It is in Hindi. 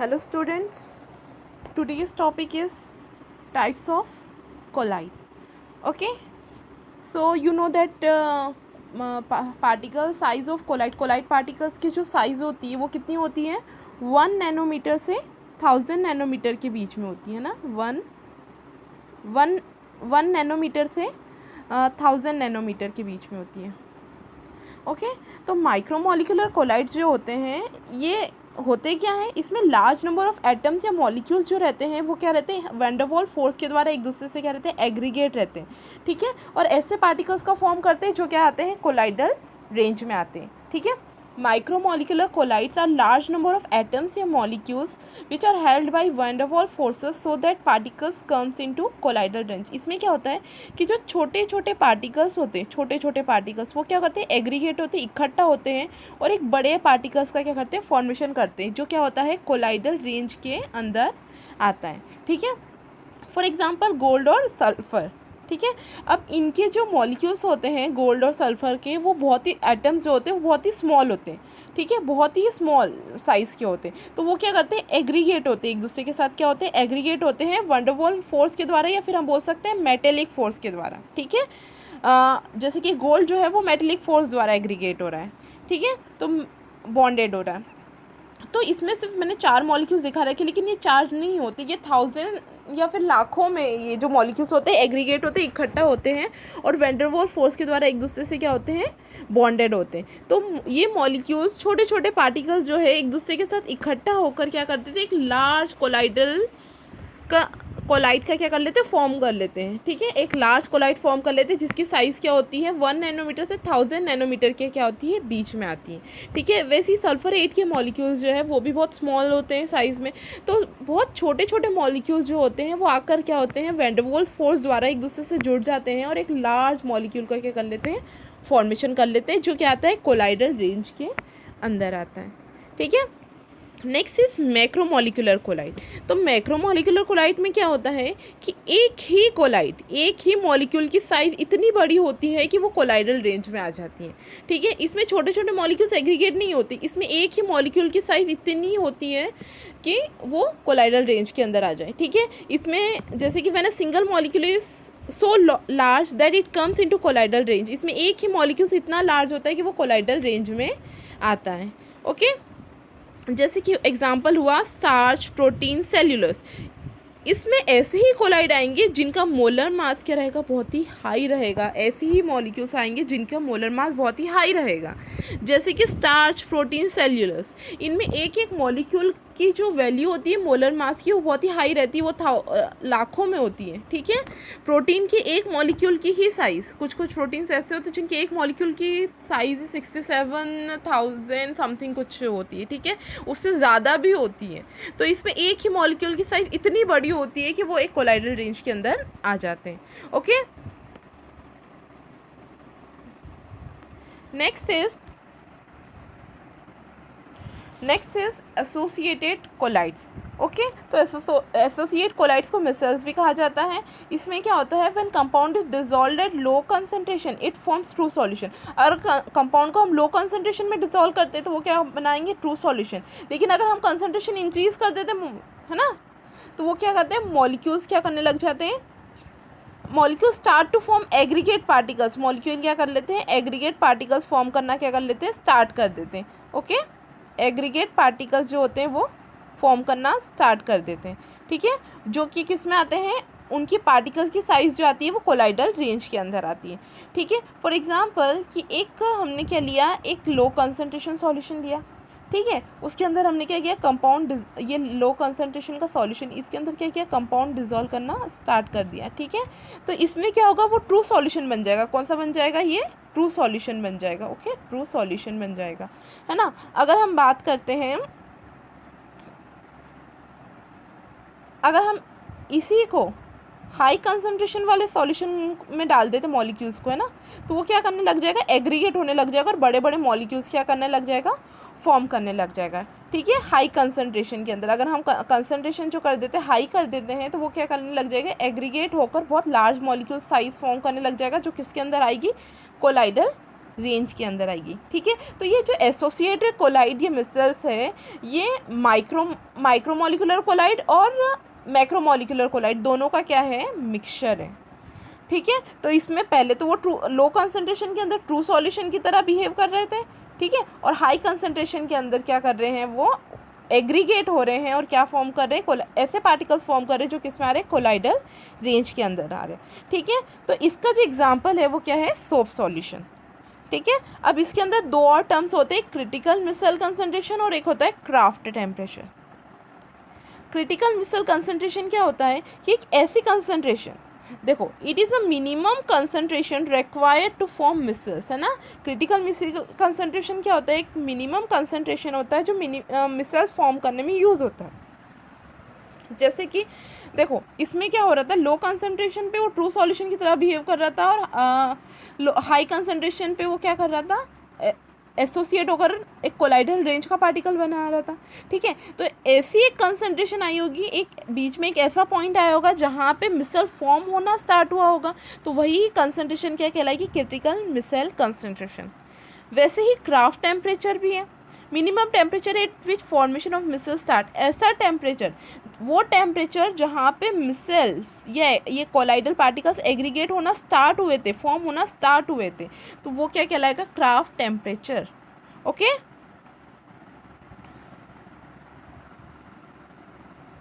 Hello students, today's topic is types of colloid. Okay, so you know that particle size of colloid particles की जो size होती है वो कितनी होती है 1 नैनोमीटर से 1000 नैनोमीटर के बीच में होती है ना। वन नैनोमीटर से 1000 नैनोमीटर के बीच में होती है। ओके, तो माइक्रोमोलिकुलर कोलाइड जो होते हैं ये होते क्या हैं, इसमें लार्ज नंबर ऑफ एटम्स या मॉलिक्यूल्स जो रहते हैं वो क्या रहते हैं, वैन डर वाल्स फोर्स के द्वारा एक दूसरे से क्या रहते हैं, एग्रीगेट रहते हैं। ठीक है, और ऐसे पार्टिकल्स का फॉर्म करते हैं जो क्या आते हैं, कोलाइडल रेंज में आते हैं। ठीक है, micromolecular colloids are large number of atoms या molecules which are held by van der Waals forces so that particles comes into colloidal range. इसमें क्या होता है कि जो छोटे छोटे पार्टिकल्स होते हैं, छोटे छोटे पार्टिकल्स वो क्या करते हैं, एग्रीगेट होते हैं, इकट्ठा होते हैं और एक बड़े पार्टिकल्स का क्या करते हैं, फॉर्मेशन करते हैं, जो क्या होता है कोलाइडल रेंज के अंदर आता है। ठीक है, फॉर एग्जाम्पल गोल्ड और सल्फर। ठीक है, अब इनके जो मॉलिक्यूल्स होते हैं गोल्ड और सल्फ़र के, वो बहुत ही एटम्स जो होते हैं वो बहुत ही स्मॉल होते हैं। ठीक है, बहुत ही स्मॉल साइज़ के होते हैं, तो वो क्या करते हैं, एग्रीगेट होते हैं, एक दूसरे के साथ क्या होते हैं, एग्रीगेट होते हैं वैन डर वाल्स फोर्स के द्वारा, या फिर हम बोल सकते हैं मेटेलिक फोर्स के द्वारा। ठीक है, जैसे कि गोल्ड जो है वो मेटेलिक फोर्स द्वारा एग्रीगेट हो रहा है। ठीक है, तो बॉन्डेड हो रहा है। तो इसमें सिर्फ मैंने 4 मॉलिक्यूल्स दिखा रखे, लेकिन ये 4 नहीं होते, ये 1000 या फिर लाखों में ये जो मॉलिक्यूल्स होते हैं एग्रीगेट होते हैं, इकट्ठा होते हैं और वैन डर वाल्स फोर्स के द्वारा एक दूसरे से क्या होते हैं, बॉन्डेड होते हैं। तो ये मॉलिक्यूल्स छोटे छोटे पार्टिकल्स जो है एक दूसरे के साथ इकट्ठा होकर क्या करते थे, एक लार्ज कोलाइड का क्या कर लेते हैं, फॉर्म कर लेते हैं। ठीक है, एक लार्ज कोलाइड फॉर्म कर लेते हैं जिसकी साइज़ क्या होती है 1 नैनोमीटर से 1000 नैनोमीटर के क्या होती है, बीच में आती है। ठीक है, वैसे ही सल्फर-8 के मॉलिक्यूल्स जो है वो भी बहुत स्मॉल होते हैं साइज़ में। तो बहुत छोटे छोटे मॉलिक्यूल्स जो होते हैं वो आकर क्या होते हैं, वैन डर वाल्स फोर्स द्वारा एक दूसरे से जुड़ जाते हैं और एक लार्ज मॉलिक्यूल का क्या कर लेते हैं, फॉर्मेशन कर लेते हैं, जो क्या आता है, कोलाइडल रेंज के अंदर आता है। ठीक है, नेक्स्ट इज मैक्रोमोलिकुलर कोलाइड। तो मैक्रोमोलिकुलर कोलाइड में क्या होता है कि एक ही मॉलिक्यूल की साइज़ इतनी बड़ी होती है कि वो कोलाइडल रेंज में आ जाती है। ठीक है, इसमें छोटे छोटे मॉलिक्यूल्स एग्रीगेट नहीं होती, इसमें एक ही मॉलिक्यूल की साइज़ इतनी होती है कि वो कोलाइडल रेंज के अंदर आ जाए। ठीक है, इसमें जैसे कि मैंने single molecule is so large that it comes into colloidal range, इसमें एक ही मॉलिक्यूल्स इतना लार्ज होता है कि वो कोलाइडल रेंज में आता है। ओके, जैसे कि एग्जाम्पल हुआ स्टार्च, प्रोटीन, सेल्यूलोज। इसमें ऐसे ही कोलाइड आएंगे जिनका मोलर मास क्या रहेगा, बहुत ही हाई रहेगा। ऐसे ही मॉलिक्यूल्स आएंगे जिनका मोलर मास बहुत ही हाई रहेगा, जैसे कि स्टार्च, प्रोटीन, सेल्यूलोज। इनमें एक एक मॉलिक्यूल की जो वैल्यू होती है मोलर मास की वो बहुत ही हाई रहती है, वो लाखों में होती है। ठीक है, प्रोटीन की एक मॉलिक्यूल की ही साइज़, कुछ प्रोटीन्स ऐसे होते हैं जिनकी एक मॉलिक्यूल की साइज़ 67,000 समथिंग कुछ होती है। ठीक है, उससे ज़्यादा भी होती है। तो इसमें एक ही मॉलिक्यूल की साइज़ इतनी बड़ी होती है कि वो एक कोलाइडल रेंज के अंदर आ जाते हैं। Okay, next is associated colloids. Okay, तो एसोसिएट कोलाइड्स को मिसल्स भी कहा जाता है। इसमें क्या होता है, when compound is dissolved at low concentration it forms true solution. अगर कंपाउंड को हम लो कंसंट्रेशन में डिसॉल्व करते हैं तो वो क्या बनाएंगे, ट्रू सॉल्यूशन। लेकिन अगर हम कंसंट्रेशन इंक्रीज कर देते हैं, है ना, तो वो क्या करते हैं, मॉलिक्यूल्स क्या करने लग जाते हैं, molecule start to form aggregate particles. Molecule क्या कर लेते हैं, एग्रीगेट पार्टिकल्स फॉर्म करना क्या कर लेते हैं, स्टार्ट कर देते हैं। ओके, एग्रीगेट पार्टिकल्स जो होते हैं वो फॉर्म करना स्टार्ट कर देते हैं। ठीक है, जो कि किस में आते हैं, उनकी पार्टिकल्स की साइज़ जो आती है वो कोलाइडल रेंज के अंदर आती है। ठीक है, फॉर एग्जांपल कि एक हमने क्या लिया, एक लो कंसंट्रेशन सॉल्यूशन लिया। ठीक है, उसके अंदर हमने क्या किया, कंपाउंड, ये लो कंसंट्रेशन का सॉल्यूशन, इसके अंदर क्या किया, कंपाउंड डिसॉल्व करना स्टार्ट कर दिया। ठीक है, तो इसमें क्या होगा, वो ट्रू सॉल्यूशन बन जाएगा। कौन सा बन जाएगा, ये ट्रू सॉल्यूशन बन जाएगा। ओके, ट्रू सॉल्यूशन बन जाएगा, है ना। अगर हम बात करते हैं, अगर हम इसी को हाई कंसंट्रेशन वाले सॉल्यूशन में डाल देते मॉलिक्यूल्स को, है ना, तो वो क्या करने लग जाएगा, एग्रीगेट होने लग जाएगा और बड़े बड़े मॉलिक्यूल्स क्या करने लग जाएगा, फॉर्म करने लग जाएगा। ठीक है, हाई कंसंट्रेशन के अंदर अगर हम कंसंट्रेशन जो कर देते हैं, हाई कर देते हैं, तो वो क्या करने लग जाएगा, एग्रीगेट होकर बहुत लार्ज मॉलिक्यूल साइज फॉर्म करने लग जाएगा, जो किसके अंदर आएगी, कोलाइडल रेंज के अंदर आएगी। ठीक है, तो ये जो एसोसिएटेड कोलाइड ये मिसल्स है, ये माइक्रोमोलिकुलर कोलाइड और मैक्रोमोलिकुलर कोलाइड दोनों का क्या है, मिक्सचर है। ठीक है, तो इसमें पहले तो वो लो कंसंट्रेशन के अंदर ट्रू सॉल्यूशन की तरह बिहेव कर रहे थे। ठीक है, और हाई कंसंट्रेशन के अंदर क्या कर रहे हैं, वो एग्रीगेट हो रहे हैं और क्या फॉर्म कर रहे हैं, ऐसे पार्टिकल्स फॉर्म कर रहे हैं जो किस में आ रहे हैं, कोलाइडल रेंज के अंदर आ रहे हैं। ठीक है, तो इसका जो एग्जाम्पल है वो क्या है, सोप सॉल्यूशन। ठीक है, अब इसके अंदर दो और टर्म्स होते हैं, क्रिटिकल मिसल कंसंट्रेशन और एक होता है Kraft temperature. Critical micelle concentration क्या होता है कि एक ऐसी कंसंट्रेशन, देखो it is a minimum concentration required to form micelles, है ना। क्रिटिकल मिसल कंसंट्रेशन क्या होता है, एक मिनिमम कंसंट्रेशन होता है जो मिसल्स फॉर्म करने में यूज़ होता है। जैसे कि देखो इसमें क्या हो रहा था, लो कंसंट्रेशन पे वो ट्रू सॉल्यूशन की तरह बिहेव कर रहा था और हाई कंसंट्रेशन पे वो क्या कर रहा था, एसोसिएट होकर एक कोलाइडल रेंज का पार्टिकल बना रहा था। ठीक है, तो ऐसी एक कंसंट्रेशन आई होगी, एक बीच में एक ऐसा पॉइंट आया होगा जहाँ पे मिसल फॉर्म होना स्टार्ट हुआ होगा, तो वही कंसंट्रेशन क्या कहलाएगी, क्रिटिकल मिसल कंसंट्रेशन। वैसे ही क्राफ्ट टेम्परेचर भी है, minimum temperature at which formation of micelle start. ऐसा टेम्परेचर, वो टेम्परेचर जहाँ पे मिसल ये कोलाइडल पार्टिकल्स एग्रीगेट होना स्टार्ट हुए थे, फॉर्म होना स्टार्ट हुए थे, तो वो क्या कहलाएगा, क्राफ्ट टेम्परेचर। ओके।